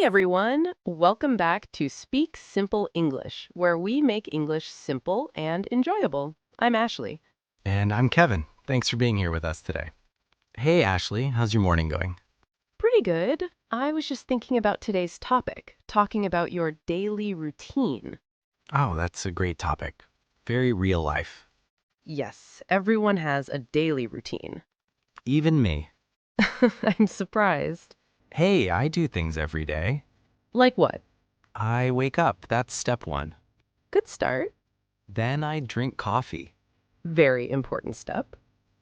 everyone! Welcome back to Speak Simple English, where we make English simple and enjoyable. I'm Ashley. And I'm Kevin. Thanks for being here with us today. Hey, Ashley, how's your morning going? Pretty good. I was just thinking about today's topic, talking about your daily routine. Oh, that's a great topic. Very real life. Yes, everyone has a daily routine. Even me. I'm surprised. Hey, I do things every day. Like what? I wake up, that's step one. Good start. Then I drink coffee. Very important step.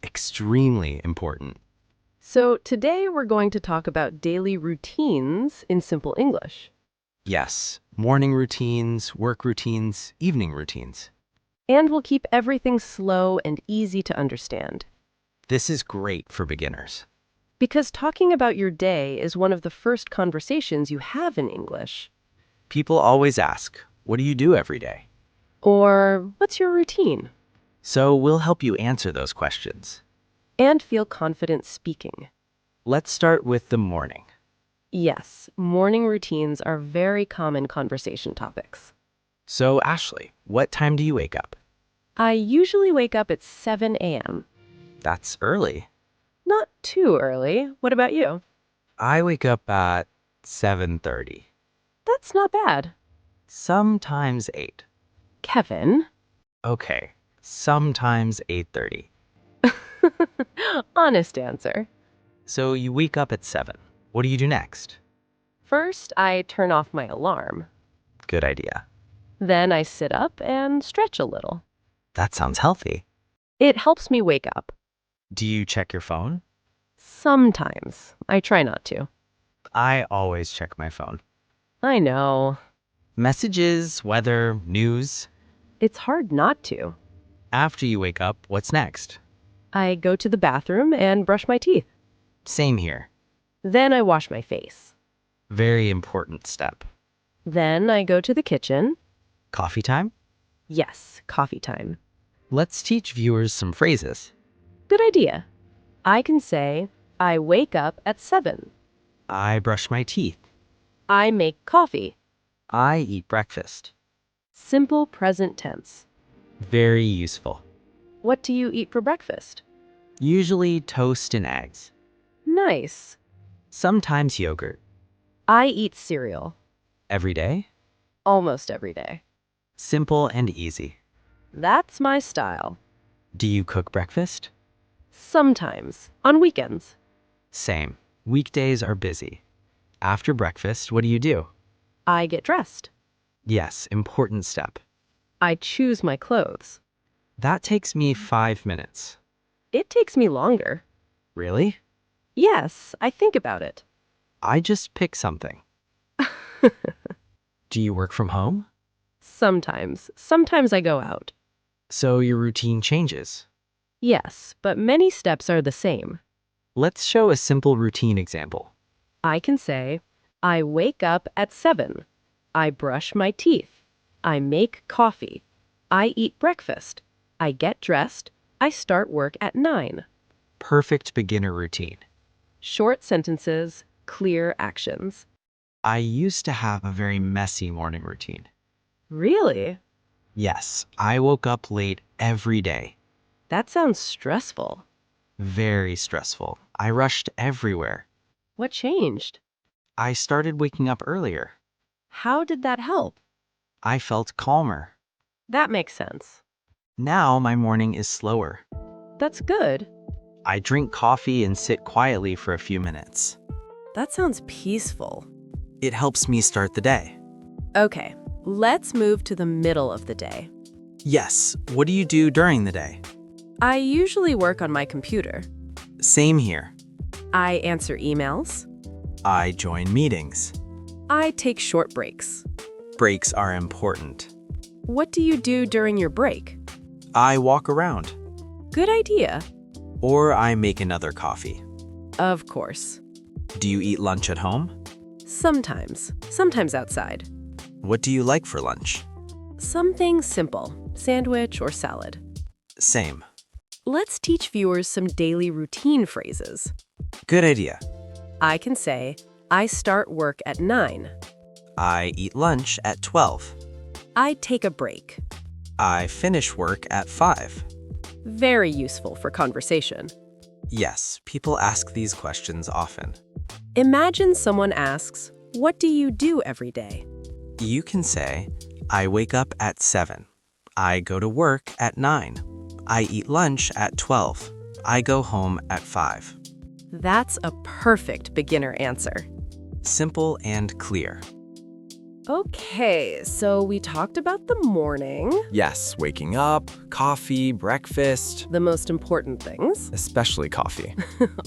Extremely important. So today we're going to talk about daily routines in simple English. Yes, morning routines, work routines, evening routines. And we'll keep everything slow and easy to understand. This is great for beginners. Because talking about your day is one of the first conversations you have in English. People always ask, what do you do every day? Or, what's your routine? So we'll help you answer those questions. And feel confident speaking. Let's start with the morning. Yes, morning routines are very common conversation topics. So, Ashley, what time do you wake up? I usually wake up at 7 a.m. That's early. Not too early. What about you? I wake up at 7:30. That's not bad. Sometimes 8. Kevin? Okay, sometimes 8:30. Honest answer. So you wake up at 7. What do you do next? First, I turn off my alarm. Good idea. Then I sit up and stretch a little. That sounds healthy. It helps me wake up. Do you check your phone? Sometimes. I try not to. I always check my phone. I know. Messages, weather, news. It's hard not to. After you wake up, what's next? I go to the bathroom and brush my teeth. Same here. Then I wash my face. Very important step. Then I go to the kitchen. Coffee time? Yes, coffee time. Let's teach viewers some phrases. Good idea. I can say, I wake up at 7. I brush my teeth. I make coffee. I eat breakfast. Simple present tense. Very useful. What do you eat for breakfast? Usually toast and eggs. Nice. Sometimes yogurt. I eat cereal. Every day? Almost every day. Simple and easy. That's my style. Do you cook breakfast? Sometimes. On weekends. Same. Weekdays are busy. After breakfast, what do you do? I get dressed. Yes, important step. I choose my clothes. That takes me 5 minutes. It takes me longer. Really? Yes, I think about it. I just pick something. Do you work from home? Sometimes. Sometimes I go out. So your routine changes. Yes, but many steps are the same. Let's show a simple routine example. I can say, I wake up at 7. I brush my teeth. I make coffee. I eat breakfast. I get dressed. I start work at 9. Perfect beginner routine. Short sentences, clear actions. I used to have a very messy morning routine. Really? Yes, I woke up late every day. That sounds stressful. Very stressful. I rushed everywhere. What changed? I started waking up earlier. How did that help? I felt calmer. That makes sense. Now my morning is slower. That's good. I drink coffee and sit quietly for a few minutes. That sounds peaceful. It helps me start the day. Okay, let's move to the middle of the day. Yes, what do you do during the day? I usually work on my computer. Same here. I answer emails. I join meetings. I take short breaks. Breaks are important. What do you do during your break? I walk around. Good idea. Or I make another coffee. Of course. Do you eat lunch at home? Sometimes. Sometimes outside. What do you like for lunch? Something simple. Sandwich or salad. Same. Let's teach viewers some daily routine phrases. Good idea. I can say, I start work at 9. I eat lunch at 12. I take a break. I finish work at 5. Very useful for conversation. Yes, people ask these questions often. Imagine someone asks, "What do you do every day?" You can say, I wake up at 7. I go to work at 9. I eat lunch at 12. I go home at 5. That's a perfect beginner answer. Simple and clear. Okay, so we talked about the morning, Yes, waking up, coffee, breakfast, the most important things, especially coffee.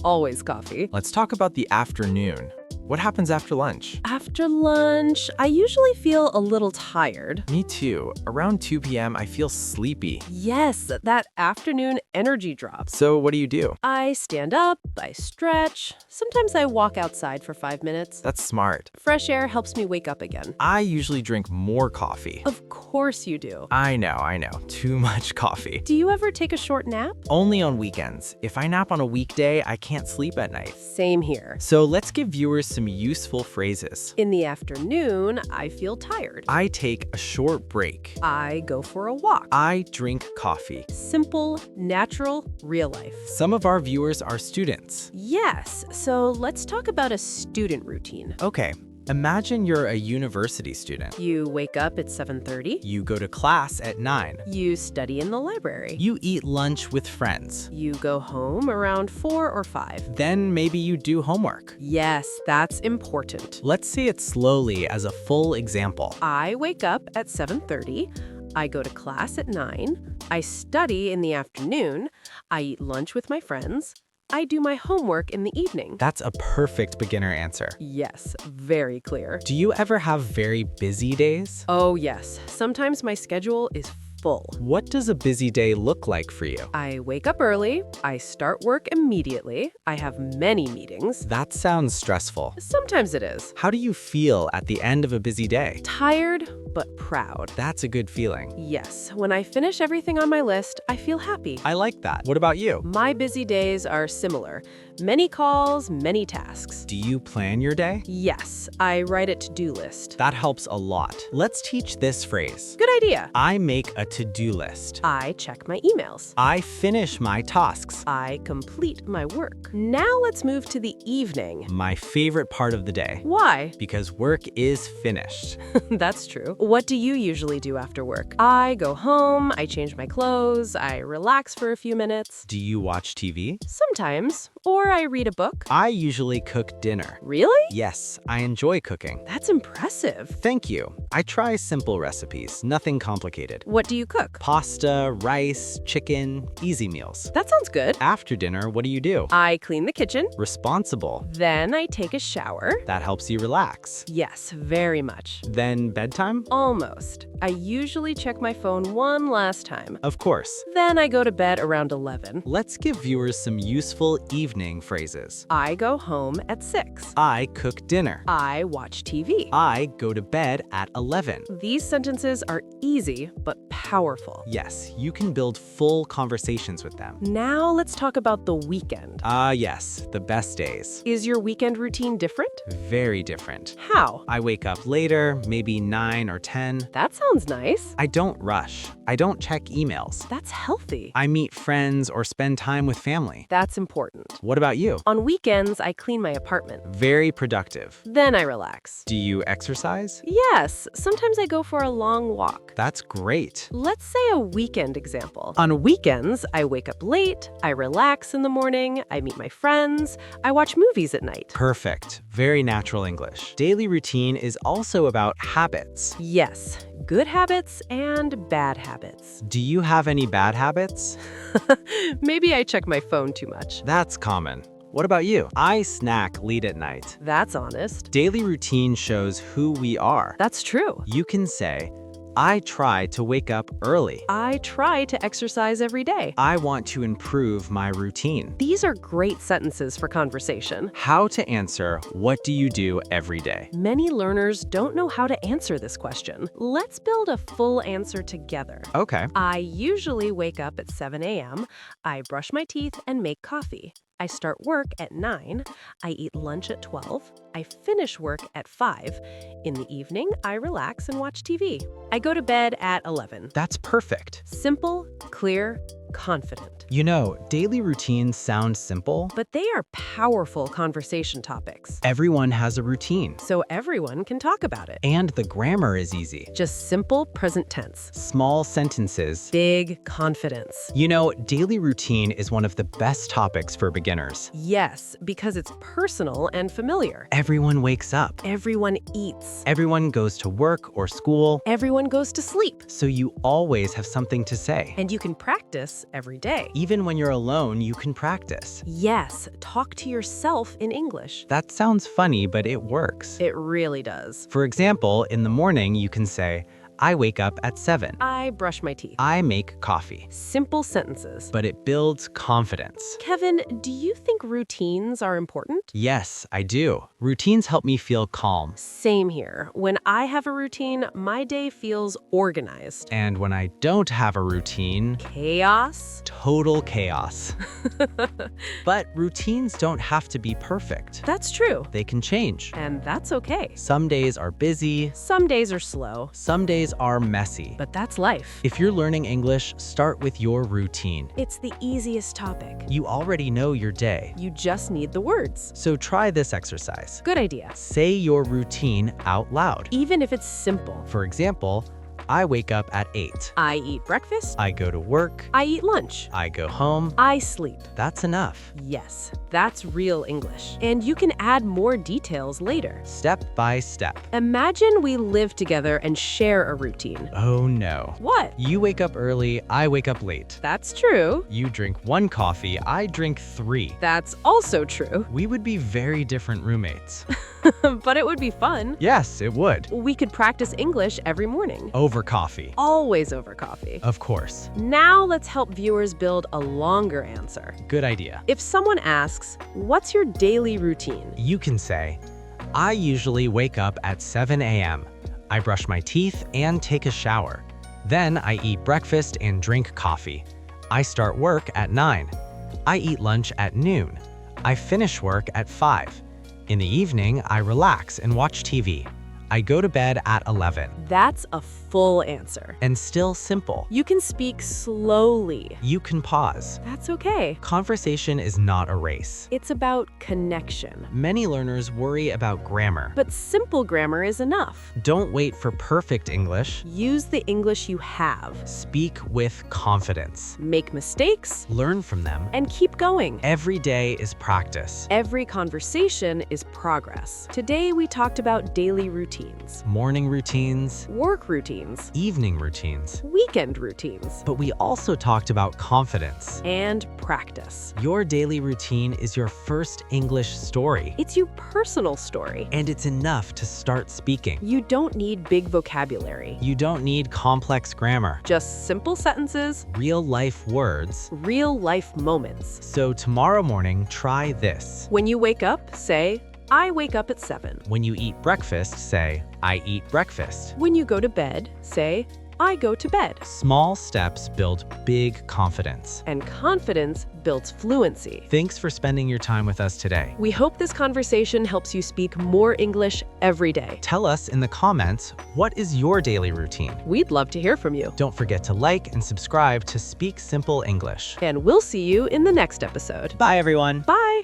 always coffee. Let's talk about the afternoon. What happens after lunch? After lunch, I usually feel a little tired. Me too. Around 2 p.m., I feel sleepy. Yes, that afternoon energy drops. So what do? I stand up, I stretch. Sometimes I walk outside for 5 minutes. That's smart. Fresh air helps me wake up again. I usually drink more coffee. Of course you do. I know. Too much coffee. Do you ever take a short nap? Only on weekends. If I nap on a weekday, I can't sleep at night. Same here. So let's give viewers some useful phrases. In the afternoon, I feel tired. I take a short break. I go for a walk. I drink coffee. Simple, natural, real life. Some of our viewers are students. Yes, so let's talk about a student routine. Okay, imagine you're a university student. You wake up at 7:30. You go to class at 9. You study in the library. You eat lunch with friends. You go home around 4 or 5. Then maybe you do homework. Yes, that's important. Let's say it slowly as a full example. I wake up at 7:30. I go to class at 9. I study in the afternoon. I eat lunch with my friends. I do my homework in the evening. That's a perfect beginner answer. Yes, very clear. Do you ever have very busy days? Oh, yes. Sometimes my schedule is full. What does a busy day look like for you? I wake up early. I start work immediately. I have many meetings. That sounds stressful. Sometimes it is. How do you feel at the end of a busy day? Tired, but proud. That's a good feeling. Yes, when I finish everything on my list, I feel happy. I like that. What about you? My busy days are similar. Many calls, many tasks. Do you plan your day? Yes, I write a to-do list. That helps a lot. Let's teach this phrase. Good idea. I make a to-do list. I check my emails. I finish my tasks. I complete my work. Now let's move to the evening. My favorite part of the day. Why? Because work is finished. That's true. What do you usually do after work? I go home, I change my clothes, I relax for a few minutes. Do you watch TV? Sometimes. Or I read a book. I usually cook dinner. Really? Yes, I enjoy cooking. That's impressive. Thank you. I try simple recipes, nothing complicated. What do you cook? Pasta, rice, chicken, easy meals. That sounds good. After dinner, what do you do? I clean the kitchen. Responsible. Then I take a shower. That helps you relax. Yes, very much. Then bedtime? Almost. I usually check my phone one last time. Of course. Then I go to bed around 11. Let's give viewers some useful evening phrases. I go home at 6. I cook dinner. I watch TV. I go to bed at 11. These sentences are easy but powerful. Yes, you can build full conversations with them. Now let's talk about the weekend. Yes, the best days. Is your weekend routine different? Very different. How? I wake up later, maybe 9 or 10. That sounds nice. I don't rush. I don't check emails. That's healthy. I meet friends or spend time with family. That's important. What about you? On weekends, I clean my apartment. Very productive. Then I relax. Do you exercise? Yes, sometimes I go for a long walk. That's great. Let's say a weekend example. On weekends, I wake up late, I relax in the morning, I meet my friends, I watch movies at night. Perfect. Very natural English. Daily routine is also about habits. Yes, good habits and bad habits. Do you have any bad habits? Maybe I check my phone too much. That's common. What about you? I snack late at night. That's honest. Daily routine shows who we are. That's true. You can say, I try to wake up early. I try to exercise every day. I want to improve my routine. These are great sentences for conversation. How to answer, what do you do every day? Many learners don't know how to answer this question. Let's build a full answer together. Okay. I usually wake up at 7 a.m. I brush my teeth and make coffee. I start work at 9. I eat lunch at 12. I finish work at 5. In the evening, I relax and watch TV. I go to bed at 11. That's perfect. Simple, clear, confident. You know, daily routines sound simple. But they are powerful conversation topics. Everyone has a routine. So everyone can talk about it. And the grammar is easy. Just simple present tense. Small sentences. Big confidence. You know, daily routine is one of the best topics for beginners. Yes, because it's personal and familiar. Everyone wakes up. Everyone eats. Everyone goes to work or school. Everyone goes to sleep. So you always have something to say. And you can practice every day. Even when you're alone, you can practice. Yes, talk to yourself in English. That sounds funny, but it works. It really does. For example, in the morning, you can say, I wake up at 7. I brush my teeth. I make coffee. Simple sentences. But it builds confidence. Kevin, do you think routines are important? Yes, I do. Routines help me feel calm. Same here. When I have a routine, my day feels organized. And when I don't have a routine, Chaos? total chaos. But routines don't have to be perfect. That's true. They can change. And that's okay. Some days are busy. Some days are slow. Some days are messy. But that's life. If you're learning English, start with your routine. It's the easiest topic. You already know your day. You just need the words. So try this exercise. Good idea. Say your routine out loud. Even if it's simple. For example, I wake up at 8. I eat breakfast. I go to work. I eat lunch. I go home. I sleep. That's enough. Yes, that's real English. And you can add more details later. Step by step. Imagine we live together and share a routine. Oh no. What? You wake up early, I wake up late. That's true. You drink 1 coffee, I drink 3. That's also true. We would be very different roommates. But it would be fun. Yes, it would. We could practice English every morning. Over coffee. Always over coffee. Of course. Now let's help viewers build a longer answer. Good idea. If someone asks, what's your daily routine? You can say, I usually wake up at 7 a.m. I brush my teeth and take a shower. Then I eat breakfast and drink coffee. I start work at 9. I eat lunch at noon. I finish work at 5. In the evening, I relax and watch TV. I go to bed at 11. That's a full answer. And still simple. You can speak slowly. You can pause. That's okay. Conversation is not a race. It's about connection. Many learners worry about grammar. But simple grammar is enough. Don't wait for perfect English. Use the English you have. Speak with confidence. Make mistakes Learn from them. and keep going. Every day is practice. Every conversation is progress. Today we talked about daily routines, Morning routines, work routines, evening routines. weekend routines, But we also talked about confidence. and practice. Your daily routine is your first English story. It's your personal story. And it's enough to start speaking. You don't need big vocabulary. You don't need complex grammar. Just simple sentences, Real life words. real life moments. So tomorrow morning, try this. When you wake up, say, I wake up at 7. When you eat breakfast, say, I eat breakfast. When you go to bed, say, I go to bed. Small steps build big confidence. And confidence builds fluency. Thanks for spending your time with us today. We hope this conversation helps you speak more English every day. Tell us in the comments, what is your daily routine? We'd love to hear from you. Don't forget to like and subscribe to Speak Simple English. And we'll see you in the next episode. Bye, everyone. Bye!